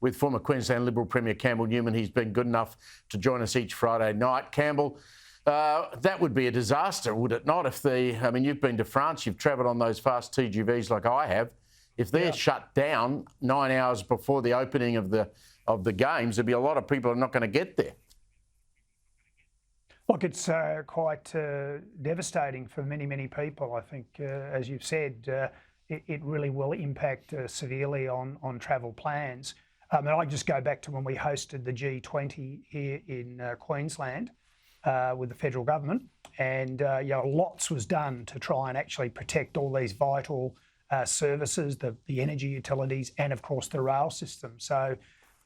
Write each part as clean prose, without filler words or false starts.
with former Queensland Liberal Premier Campbell Newman. He's been good enough to join us each Friday night. Campbell, that would be a disaster, would it not? I mean, you've been to France, you've travelled on those fast TGVs like I have. If they're shut down 9 hours before the opening of the games, there'd be a lot of people who are not going to get there. Look, it's quite devastating for many, many people. I think, as you've said, it really will impact severely on travel plans. And I just go back to when we hosted the G20 here in Queensland with the federal government, and lots was done to try and actually protect all these vital services, the energy utilities, and of course the rail system. So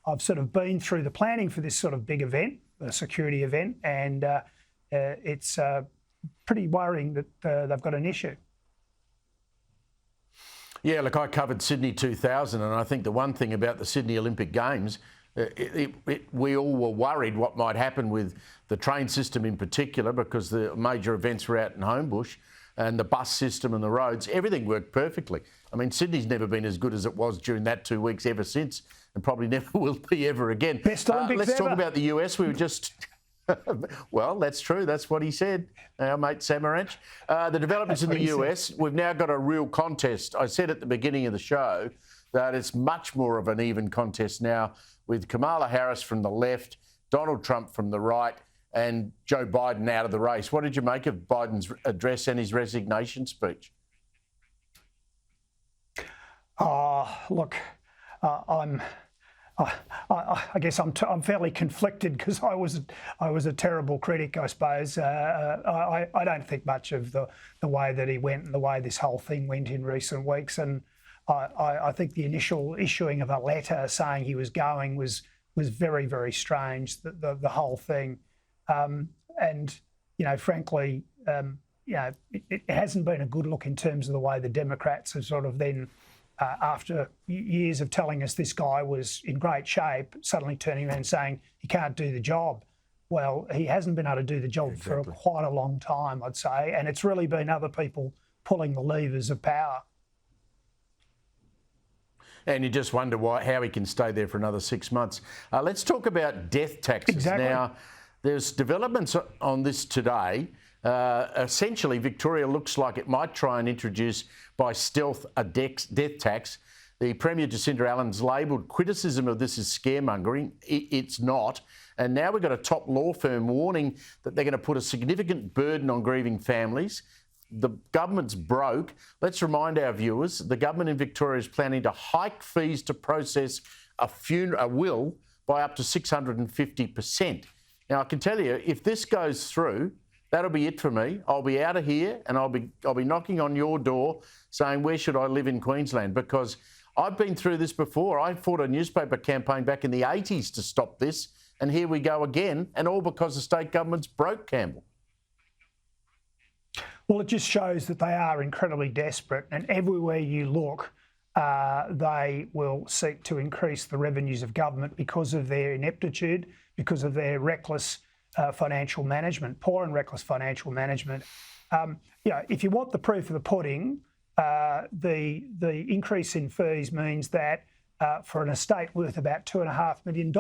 I've sort of been through the planning for this sort of big event, a security event, and it's pretty worrying that they've got an issue. Yeah, look, I covered Sydney 2000, and I think the one thing about the Sydney Olympic Games, we all were worried what might happen with the train system in particular, because the major events were out in Homebush, and the bus system and the roads, everything worked perfectly. I mean, Sydney's never been as good as it was during that 2 weeks ever since, and probably never will be ever again. Best Olympics Let's ever. talk about the US. We were just... Well, that's true. That's what he said, our mate Samaranch. The developments in the US, we've now got a real contest. I said at the beginning of the show that it's much more of an even contest now, with Kamala Harris from the left, Donald Trump from the right, and Joe Biden out of the race. What did you make of Biden's address and his resignation speech? Look, I guess I'm fairly conflicted, because I was a terrible critic, I suppose. I don't think much of the way that he went and the way this whole thing went in recent weeks, and I think the initial issuing of a letter saying he was going was very, very strange. The whole thing, and frankly, it hasn't been a good look in terms of the way the Democrats have sort of then. After years of telling us this guy was in great shape, suddenly turning around and saying he can't do the job. Well, he hasn't been able to do the job for quite a long time, I'd say, and it's really been other people pulling the levers of power. And you just wonder how he can stay there for another 6 months. Let's talk about death taxes. Exactly. Now, there's developments on this today. Essentially, Victoria looks like it might try and introduce by stealth a death tax. The Premier Jacinda Allen's labelled criticism of this as scaremongering. It's not. And now we've got a top law firm warning that they're going to put a significant burden on grieving families. The government's broke. Let's remind our viewers, the government in Victoria is planning to hike fees to process a will by up to 650%. Now, I can tell you, if this goes through, that'll be it for me. I'll be out of here, and I'll be knocking on your door saying, where should I live in Queensland? Because I've been through this before. I fought a newspaper campaign back in the 80s to stop this, and here we go again, and all because the state government's broke, Campbell. Well, it just shows that they are incredibly desperate, and everywhere you look, they will seek to increase the revenues of government because of their ineptitude, because of their reckless financial management, poor and reckless financial management. If you want the proof of the pudding, the increase in fees means that for an estate worth about $2.5 million,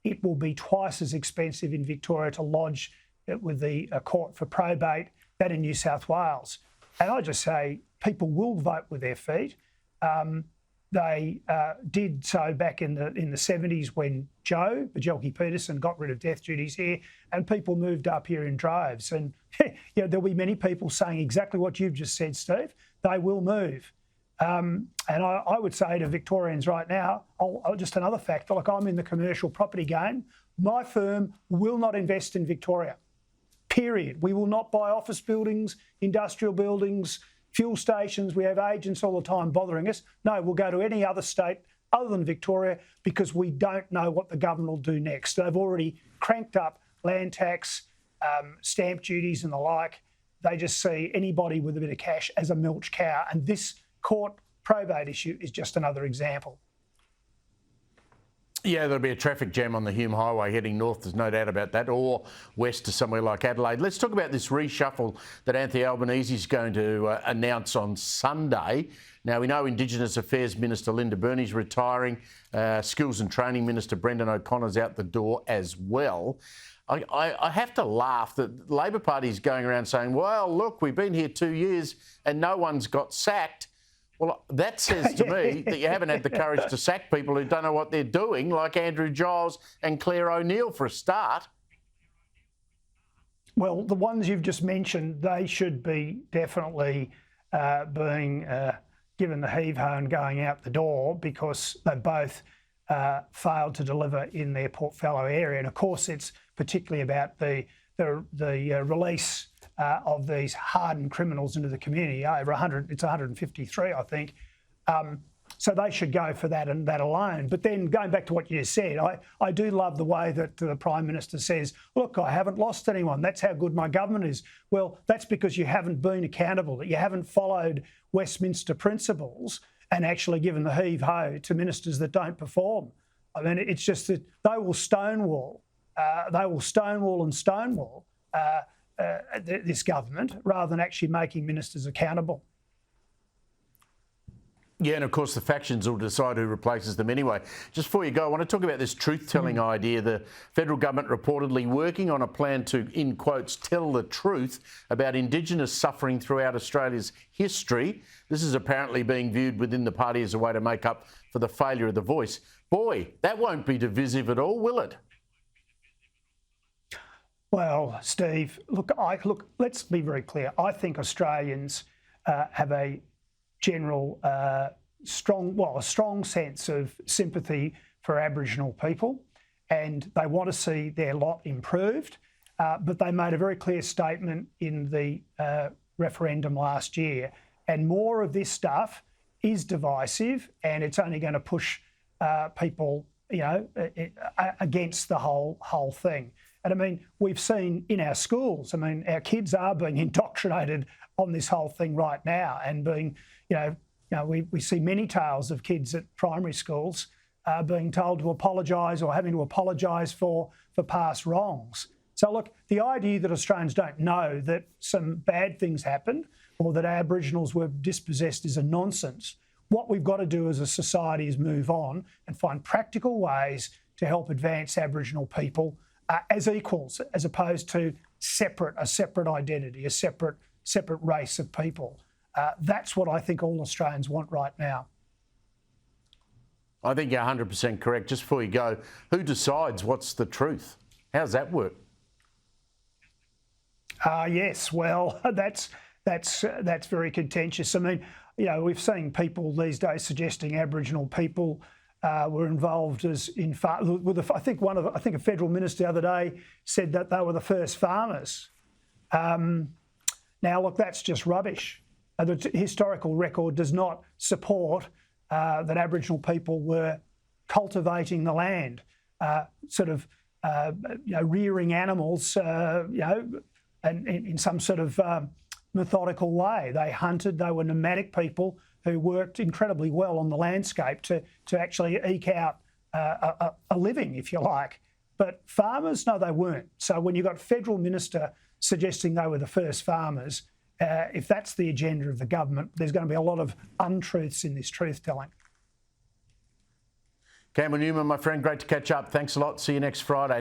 it will be twice as expensive in Victoria to lodge it with the court for probate than in New South Wales. And I just say people will vote with their feet. They did so back in the 70s when Joe Bjelke-Petersen got rid of death duties here, and people moved up here in droves. And there'll be many people saying exactly what you've just said, Steve. They will move. And I would say to Victorians right now, just another fact, like I'm in the commercial property game. My firm will not invest in Victoria, period. We will not buy office buildings, industrial buildings, fuel stations. We have agents all the time bothering us. No, we'll go to any other state other than Victoria, because we don't know what the government will do next. They've already cranked up land tax, stamp duties and the like. They just see anybody with a bit of cash as a milch cow. And this court probate issue is just another example. Yeah, there'll be a traffic jam on the Hume Highway heading north, there's no doubt about that, or west to somewhere like Adelaide. Let's talk about this reshuffle that Anthony Albanese is going to announce on Sunday. Now, we know Indigenous Affairs Minister Linda Burney's retiring, Skills and Training Minister Brendan O'Connor's out the door as well. I have to laugh that the Labor Party is going around saying, well, look, we've been here 2 years and no one's got sacked. Well, that says to me that you haven't had the courage to sack people who don't know what they're doing, like Andrew Giles and Claire O'Neill for a start. Well, the ones you've just mentioned, they should be definitely being given the heave-ho and going out the door because they both failed to deliver in their Port Fallow area. And of course, it's particularly about the release of these hardened criminals into the community. Over 100, it's 153, I think. So they should go for that and that alone. But then going back to what you said, I do love the way that the Prime Minister says, look, I haven't lost anyone. That's how good my government is. Well, that's because you haven't been accountable, that you haven't followed Westminster principles and actually given the heave-ho to ministers that don't perform. I mean, it's just that they will stonewall this government rather than actually making ministers accountable. Yeah, and of course the factions will decide who replaces them anyway. Just before you go, I want to talk about this truth-telling idea. The federal government reportedly working on a plan to, in quotes, tell the truth about Indigenous suffering throughout Australia's history. This is apparently being viewed within the party as a way to make up for the failure of the voice. Boy, that won't be divisive at all, will it? Well, Steve, look, let's be very clear. I think Australians have a general strong sense of sympathy for Aboriginal people, and they want to see their lot improved. But they made a very clear statement in the referendum last year, and more of this stuff is divisive, and it's only going to push people, against the whole thing. And I mean, we've seen in our schools, I mean, our kids are being indoctrinated on this whole thing right now and being, we see many tales of kids at primary schools being told to apologise or having to apologise for past wrongs. So look, the idea that Australians don't know that some bad things happened or that Aboriginals were dispossessed is a nonsense. What we've got to do as a society is move on and find practical ways to help advance Aboriginal people as equals, as opposed to a separate identity, a separate race of people. That's what I think all Australians want right now. I think you're 100% correct. Just before you go, who decides what's the truth? How's that work? Yes, well, that's very contentious. I mean, we've seen people these days suggesting Aboriginal people were involved I think a federal minister the other day said that they were the first farmers. Now, look, that's just rubbish. The historical record does not support that Aboriginal people were cultivating the land, rearing animals, and in some sort of methodical way. They hunted. They were nomadic people who worked incredibly well on the landscape to actually eke out a living, if you like. But farmers, no, they weren't. So when you've got a federal minister suggesting they were the first farmers, if that's the agenda of the government, there's going to be a lot of untruths in this truth-telling. Campbell Newman, my friend, great to catch up. Thanks a lot. See you next Friday.